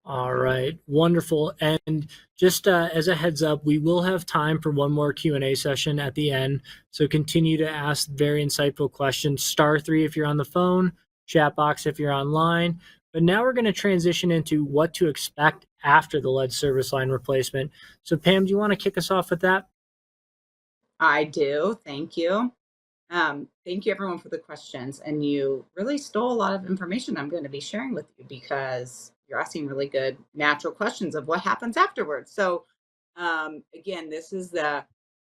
[SPEAKER 1] All right, wonderful. And just as a heads up, we will have time for one more Q&A session at the end. So continue to ask very insightful questions. *3 if you're on the phone, chat box if you're online. But now we're going to transition into what to expect after the lead service line replacement. So Pam, do you want to kick us off with that?
[SPEAKER 3] I do. Thank you. Thank you everyone for the questions. And you really stole a lot of information I'm going to be sharing with you because you're asking really good natural questions of what happens afterwards. So again, this is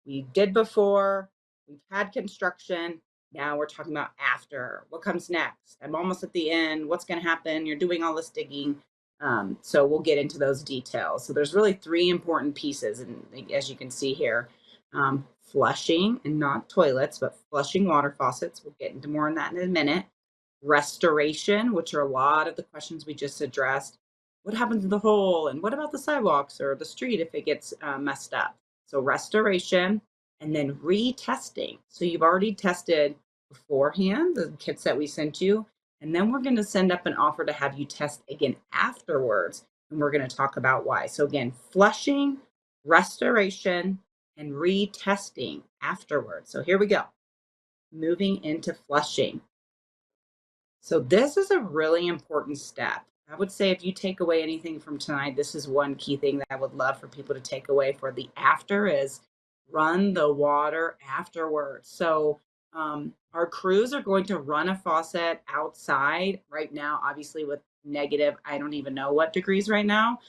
[SPEAKER 3] we did before, we've had construction. Now we're talking about after. What comes next? I'm almost at the end. What's going to happen? You're doing all this digging. So we'll get into those details. So there's really 3 important pieces. And as you can see here, flushing, and not toilets, but flushing water faucets. We'll get into more on that in a minute. Restoration, which are a lot of the questions we just addressed. What happens to the hole? And what about the sidewalks or the street if it gets messed up? So restoration, and then retesting. So you've already tested beforehand, the kits that we sent you, and then we're going to send up an offer to have you test again afterwards. And we're going to talk about why. So again, flushing, restoration, and retesting afterwards. So here we go. Moving into flushing. So this is a really important step. I would say if you take away anything from tonight, this is one key thing that I would love for people to take away for the after is run the water afterwards. So our crews are going to run a faucet outside right now, obviously with negative, I don't even know what degrees right now.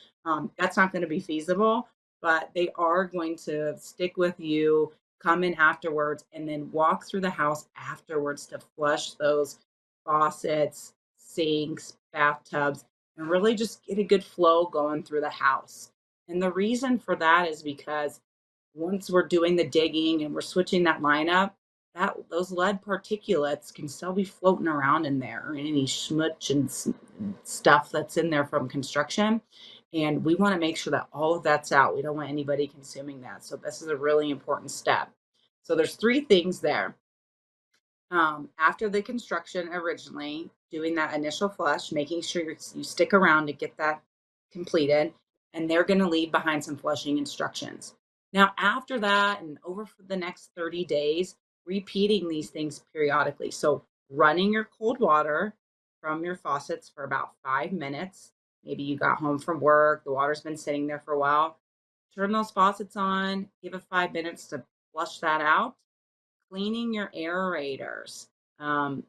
[SPEAKER 3] That's not going to be feasible, but they are going to stick with you, come in afterwards, and then walk through the house afterwards to flush those faucets, sinks, bathtubs, and really just get a good flow going through the house. And the reason for that is because once we're doing the digging and we're switching that line up, those lead particulates can still be floating around in there, and any schmutz and stuff that's in there from construction. And we want to make sure that all of that's out. We don't want anybody consuming that. So this is a really important step. So there's 3 things there. After the construction originally, doing that initial flush, making sure you stick around to get that completed, and they're going to leave behind some flushing instructions. Now, after that, and over for the next 30 days, repeating these things periodically. So running your cold water from your faucets for about 5 minutes. Maybe you got home from work, the water's been sitting there for a while. turn those faucets on, give it 5 minutes to flush that out. Cleaning your aerators.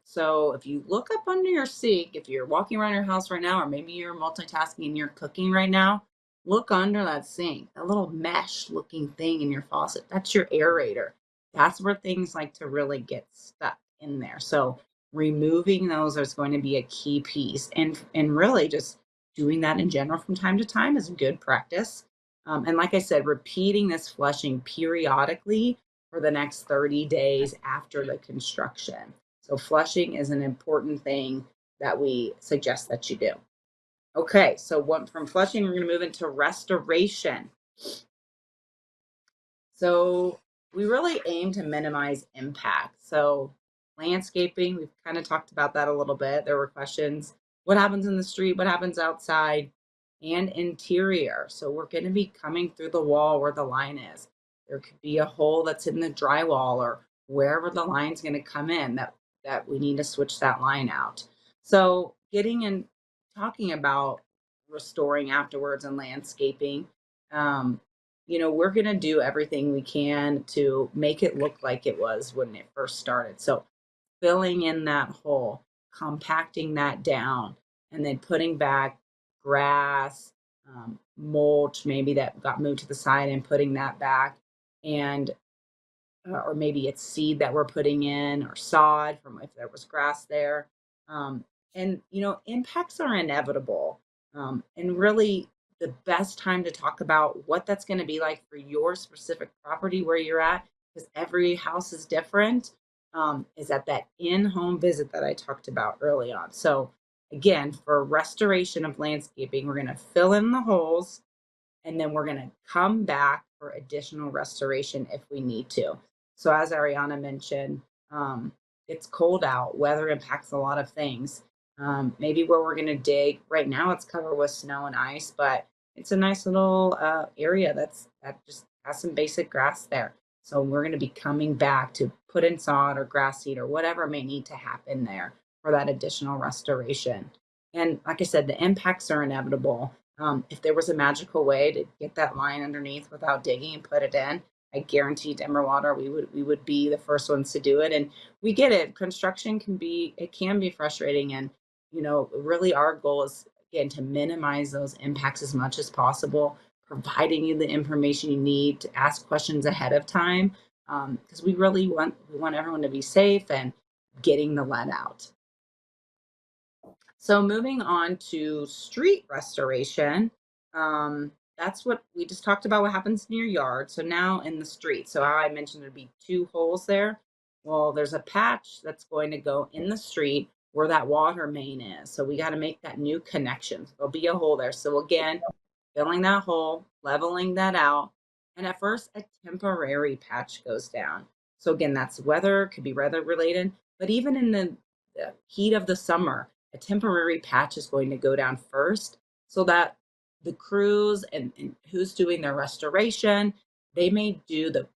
[SPEAKER 3] So if you look up under your sink, if you're walking around your house right now, or maybe you're multitasking and you're cooking right now, look under that sink, that little mesh looking thing in your faucet. That's your aerator. That's where things like to really get stuck in there. So removing those is going to be a key piece. And really just doing that in general from time to time is good practice. And like I said, repeating this flushing periodically for the next 30 days after the construction. So flushing is an important thing that we suggest that you do. Okay, so from flushing, we're going to move into restoration. So we really aim to minimize impact. So landscaping, we've kind of talked about that a little bit. There were questions, what happens in the street, what happens outside, and interior. So we're going to be coming through the wall where the line is. There could be a hole that's in the drywall or wherever the line's going to come in that we need to switch that line out. So getting and talking about restoring afterwards and landscaping, we're going to do everything we can to make it look like it was when it first started. So filling in that hole, compacting that down, and then putting back grass, mulch, maybe that got moved to the side and putting that back. And or maybe it's seed that we're putting in or sod from if there was grass there. And impacts are inevitable. And really the best time to talk about what that's going to be like for your specific property where you're at, because every house is different, is at that in-home visit that I talked about early on. So again, for restoration of landscaping, we're going to fill in the holes, and then we're going to come back for additional restoration if we need to. So as Ariana mentioned, it's cold out. Weather impacts a lot of things. Maybe where we're going to dig right now, it's covered with snow and ice, but it's a nice little area that just has some basic grass there. So we're going to be coming back to put in sod or grass seed or whatever may need to happen there for that additional restoration. And like I said, the impacts are inevitable. If there was a magical way to get that line underneath without digging and put it in, I guarantee Denver Water, we would be the first ones to do it. And we get it. Construction can be frustrating. And, really our goal is, again, to minimize those impacts as much as possible, providing you the information you need to ask questions ahead of time. Because we want everyone to be safe and getting the lead out. So moving on to street restoration, that's what we just talked about, what happens in your yard. So now in the street, so how I mentioned there'd be 2 holes there. Well, there's a patch that's going to go in the street where that water main is. So we got to make that new connection. There'll be a hole there. So again, filling that hole, leveling that out. And at first, a temporary patch goes down. So again, that's weather, could be weather related, but even in the heat of the summer, a temporary patch is going to go down first so that the crews and who's doing their restoration, they may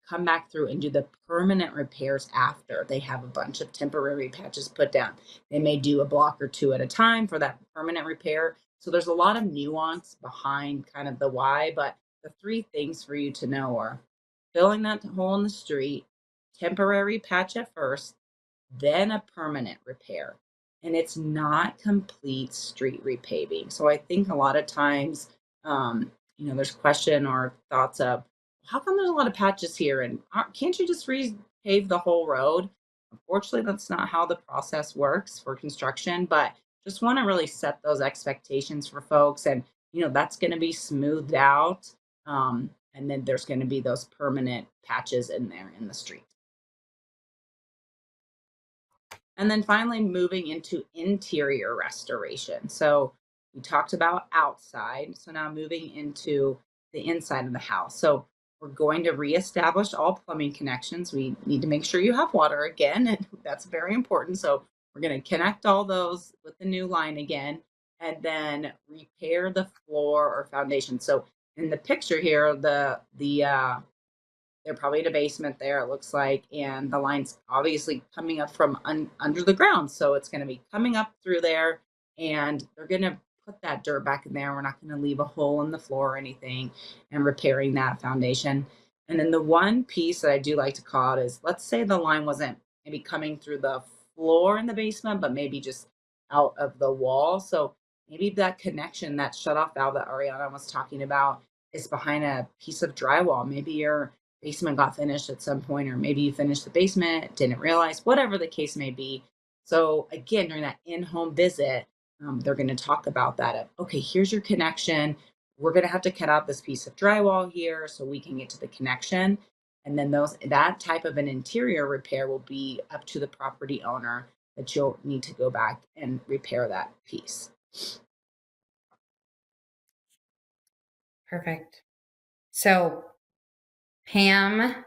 [SPEAKER 3] come back through and do the permanent repairs after they have a bunch of temporary patches put down. They may do a block or 2 at a time for that permanent repair. So there's a lot of nuance behind kind of the why, but the 3 things for you to know are filling that hole in the street, temporary patch at first, then a permanent repair. And it's not complete street repaving. So I think a lot of times, there's question or thoughts of, how come there's a lot of patches here? And can't you just repave the whole road? Unfortunately, that's not how the process works for construction, but just want to really set those expectations for folks. And, that's going to be smoothed out. And then there's going to be those permanent patches in there in the street. And then finally moving into interior restoration. So we talked about outside. So now moving into the inside of the house. So we're going to reestablish all plumbing connections. We need to make sure you have water again, and that's very important. So we're going to connect all those with the new line again, and then repair the floor or foundation. So in the picture here, they're probably in a basement there, it looks like, and the line's obviously coming up from under the ground. So it's going to be coming up through there, and they're going to put that dirt back in there. We're not going to leave a hole in the floor or anything, and repairing that foundation. And then the one piece that I do like to call out is, let's say the line wasn't maybe coming through the floor in the basement, but maybe just out of the wall. So maybe that connection, that shut-off valve that Ariana was talking about, is behind a piece of drywall. Maybe your basement got finished at some point, or maybe you finished the basement, didn't realize, whatever the case may be. So again, during that in-home visit, they're going to talk about that. Okay, here's your connection. We're going to have to cut out this piece of drywall here so we can get to the connection. And then that type of an interior repair will be up to the property owner, that you'll need to go back and repair that piece.
[SPEAKER 2] Perfect. So Pam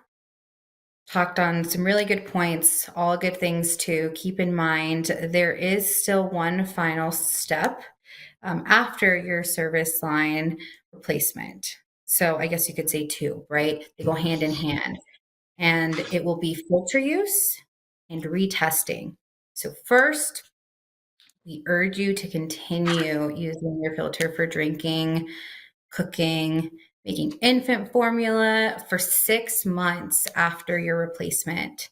[SPEAKER 2] talked on some really good points, all good things to keep in mind. There is still one final step after your service line replacement. So I guess you could say two, right? They go hand in hand. And it will be filter use and retesting. So first, we urge you to continue using your filter for drinking, cooking, making infant formula for 6 months after your replacement.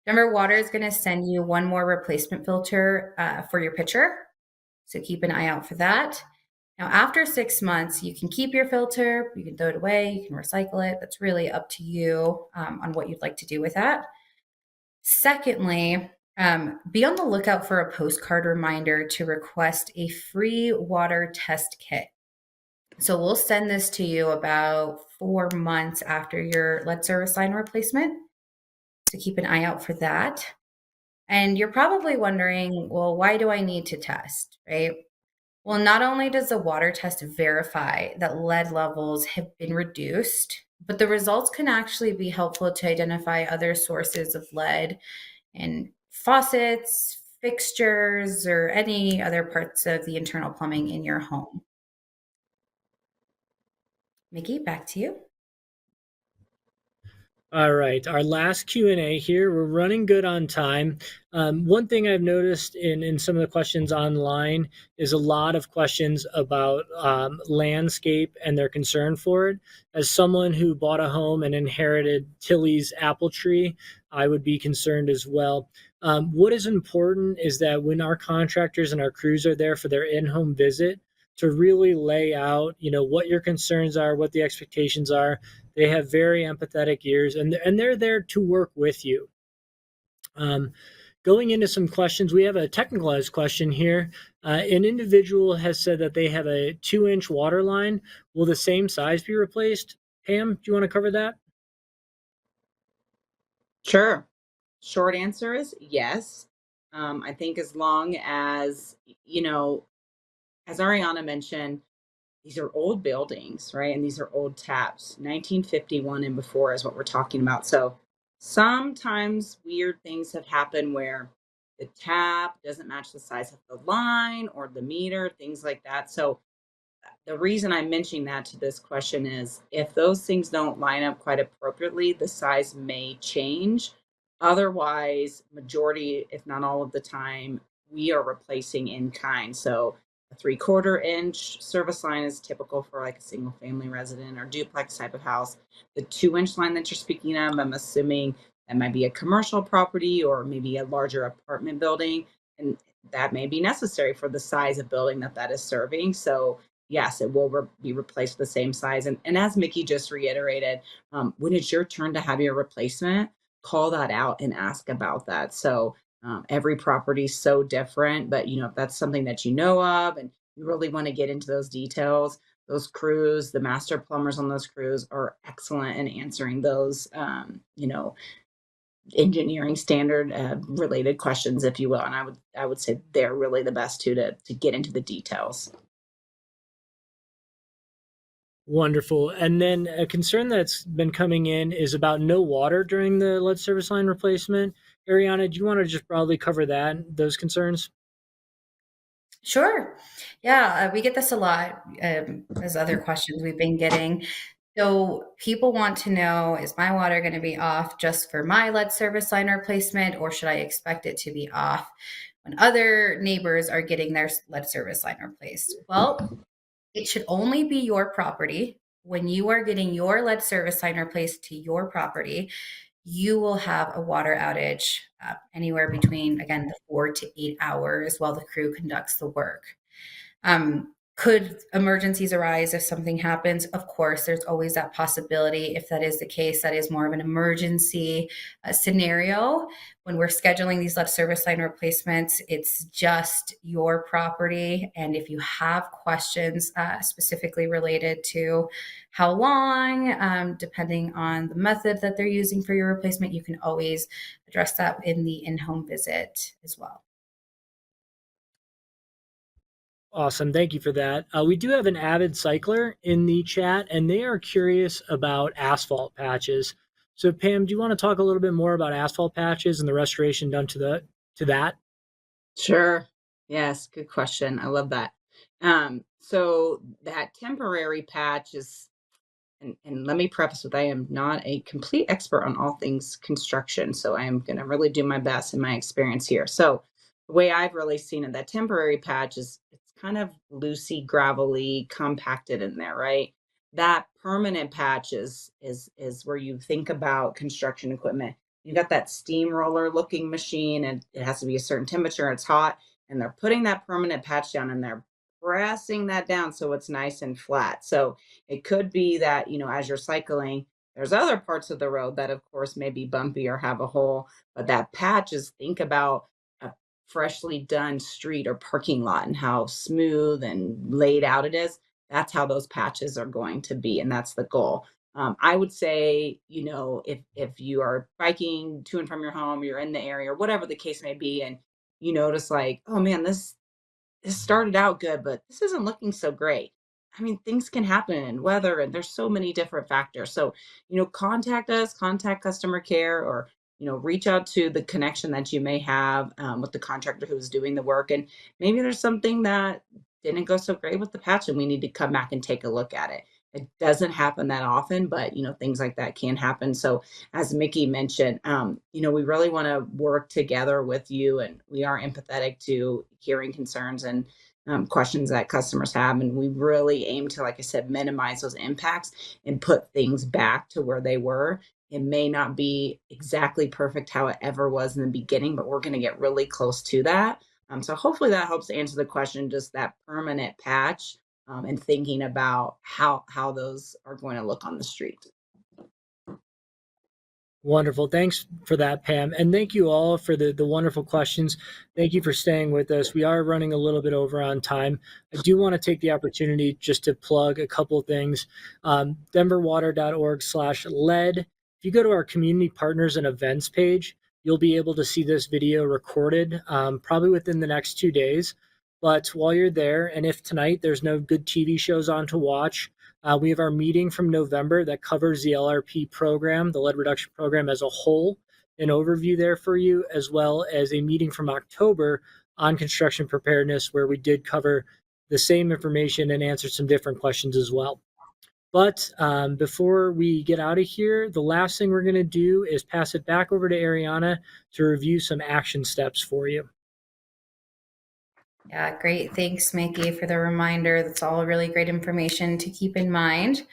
[SPEAKER 2] Denver Water is going to send you one more replacement filter for your pitcher. So keep an eye out for that. Now, after 6 months, you can keep your filter, you can throw it away, you can recycle it. That's really up to you on what you'd like to do with that. Secondly, be on the lookout for a postcard reminder to request a free water test kit. So we'll send this to you about 4 months after your lead service line replacement. So keep an eye out for that. And you're probably wondering, well, why do I need to test, right? Well, not only does the water test verify that lead levels have been reduced, but the results can actually be helpful to identify other sources of lead in faucets, fixtures, or any other parts of the internal plumbing in your home. Mickey, back to you.
[SPEAKER 1] All right, our last Q&A here. We're running good on time. One thing I've noticed in some of the questions online is a lot of questions about landscape and their concern for it. As someone who bought a home and inherited Tilly's apple tree, I would be concerned as well. What is important is that when our contractors and our crews are there for their in-home visit, to really lay out, what your concerns are, what the expectations are. They have very empathetic ears, and they're there to work with you. Going into some questions, we have a technicalized question here. An individual has said that they have a 2-inch water line. Will the same size be replaced? Pam, do you want to cover that?
[SPEAKER 3] Sure. Short answer is yes. I think as long as, as Ariana mentioned, these are old buildings, right? And these are old taps. 1951 and before is what we're talking about. So sometimes weird things have happened where the tap doesn't match the size of the line or the meter, things like that. So the reason I'm mentioning that to this question is, if those things don't line up quite appropriately, the size may change. Otherwise, majority, if not all of the time, we are replacing in kind. So a 3/4 inch service line is typical for like a single family resident or duplex type of house. The 2-inch line that you're speaking of, I'm assuming that might be a commercial property or maybe a larger apartment building. And that may be necessary for the size of building that is serving. So yes, it will be replaced with the same size. And as Mickey just reiterated, when it's your turn to have your replacement, call that out and ask about that. So every property is so different, but if that's something that you know of and you really want to get into those details, those crews, the master plumbers on those crews are excellent in answering those, engineering standard related questions, if you will. And I would say they're really the best to get into the details.
[SPEAKER 1] Wonderful. And then a concern that's been coming in is about no water during the lead service line replacement. Ariana, do you want to just broadly cover those concerns?
[SPEAKER 2] Sure. Yeah, we get this a lot as other questions we've been getting. So people want to know, is my water going to be off just for my lead service line replacement, or should I expect it to be off when other neighbors are getting their lead service line replaced? Well, it should only be your property. When you are getting your lead service line replaced to your property, you will have a water outage anywhere between, again, the 4 to 8 hours while the crew conducts the work. Could emergencies arise if something happens? Of course, there's always that possibility. If that is the case, that is more of an emergency scenario. When we're scheduling these lead service line replacements, it's just your property. And if you have questions specifically related to how long, depending on the method that they're using for your replacement, you can always address that in the in-home visit as well.
[SPEAKER 1] Awesome. Thank you for that. We do have an avid cycler in the chat, and they are curious about asphalt patches. So, Pam, do you want to talk a little bit more about asphalt patches and the restoration done to that?
[SPEAKER 3] Sure. Yes, good question. I love that. So that temporary patch is, and let me preface with I am not a complete expert on all things construction, so I am going to really do my best in my experience here. So the way I've really seen it, that temporary patch is it's kind of loosey, gravelly, compacted in there, right? That permanent patch is where you think about construction equipment. You got that steamroller looking machine, and it has to be a certain temperature. It's hot, and they're putting that permanent patch down, and they're pressing that down so it's nice and flat. So it could be that, as you're cycling, there's other parts of the road that, of course, may be bumpy or have a hole, but that patch is think about a freshly done street or parking lot and how smooth and laid out it is. That's how those patches are going to be, and that's the goal. I would say, if you are biking to and from your home, you're in the area, or whatever the case may be, and you notice like, oh man, this started out good, but this isn't looking so great. I mean, things can happen in weather, and there's so many different factors. So, contact us, contact customer care, or, reach out to the connection that you may have with the contractor who's doing the work. And maybe there's something that didn't go so great with the patch, and we need to come back and take a look at it. It doesn't happen that often, but, things like that can happen. So, as Mickey mentioned, we really want to work together with you, and we are empathetic to hearing concerns and questions that customers have. And we really aim to, like I said, minimize those impacts and put things back to where they were. It may not be exactly perfect how it ever was in the beginning, but we're going to get really close to that. So hopefully that helps answer the question, just that permanent patch and thinking about how those are going to look on the street.
[SPEAKER 1] Wonderful. Thanks for that, Pam. And thank you all for the wonderful questions. Thank you for staying with us. We are running a little bit over on time. I do want to take the opportunity just to plug a couple of things. denverwater.org/lead. If you go to our community partners and events page, you'll be able to see this video recorded probably within the next 2 days. But while you're there, and if tonight there's no good TV shows on to watch, we have our meeting from November that covers the LRP program, the lead reduction program as a whole, an overview there for you, as well as a meeting from October on construction preparedness, where we did cover the same information and answer some different questions as well. But before we get out of here, the last thing we're going to do is pass it back over to Ariana to review some action steps for you.
[SPEAKER 2] Yeah, great. Thanks, Mickey, for the reminder. That's all really great information to keep in mind.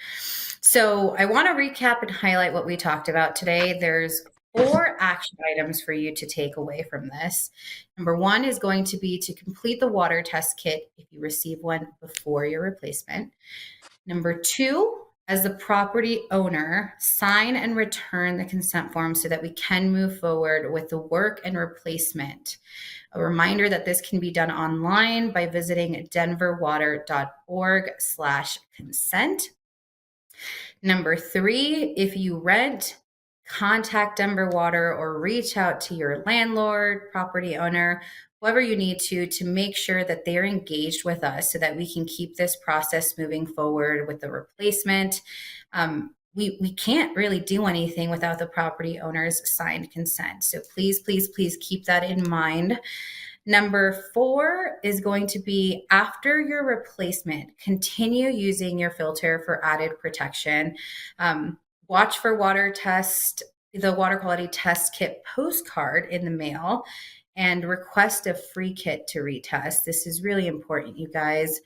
[SPEAKER 2] So I want to recap and highlight what we talked about today. There's 4 action items for you to take away from this. Number 1 is going to be to complete the water test kit if you receive one before your replacement. Number 2, as the property owner, sign and return the consent form so that we can move forward with the work and replacement. A reminder that this can be done online by visiting denverwater.org/consent. Number 3, if you rent, contact Denver Water or reach out to your landlord, property owner, whoever you need to make sure that they're engaged with us so that we can keep this process moving forward with the replacement. We can't really do anything without the property owner's signed consent. So please, please, please keep that in mind. Number 4 is going to be, after your replacement, continue using your filter for added protection. Watch for the water quality test kit postcard in the mail. and request a free kit to retest. This is really important, you guys.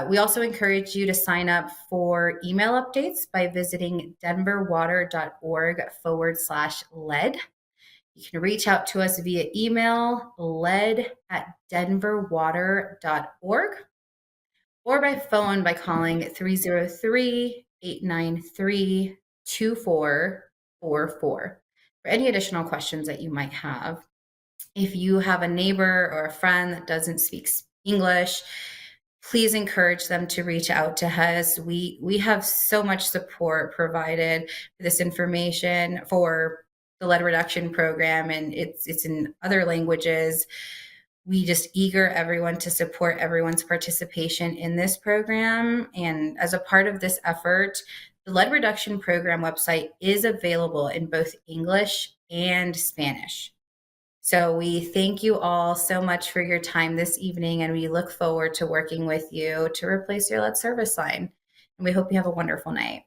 [SPEAKER 2] We also encourage you to sign up for email updates by visiting denverwater.org/lead. You can reach out to us via email, lead@denverwater.org, or by phone by calling 303-893-2444 for any additional questions that you might have. If you have a neighbor or a friend that doesn't speak English, please encourage them to reach out to us. We have so much support provided for this information for the lead reduction program, and it's in other languages. We just eager everyone to support everyone's participation in this program. And as a part of this effort, the lead reduction program website is available in both English and Spanish. So we thank you all so much for your time this evening, and we look forward to working with you to replace your lead service line. And we hope you have a wonderful night.